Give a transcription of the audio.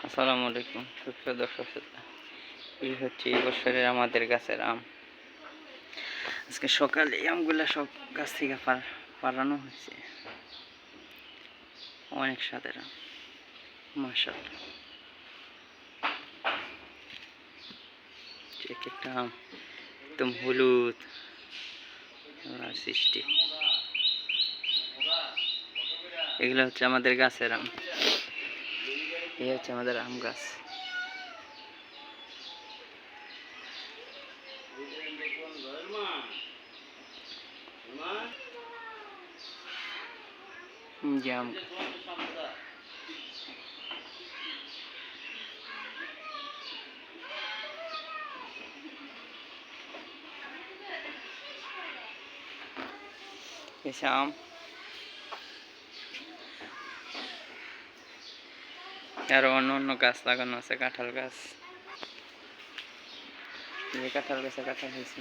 আসসালামু আলাইকুম সুপ্রিয় দর্শক শ্রোতা। এই হচ্ছে এই বছরের আমাদের গাছের আম। আজকে সকালে আমগুলা সব গাছ থেকে পাড়ানো হয়েছে। অনেক স্বাদের আম, মাশাআল্লাহ। এক একটা আম একদম হলুদ সৃষ্টি। এগুলো হচ্ছে আমাদের গাছের আম। এই হচ্ছে আমাদের আম গাছ। জাম এসে আম আরো অন্য গাছ লাগানো আছে, কাঁঠাল গাছ। এই কাঁঠাল গাছে কাঁঠাল হয়েছে।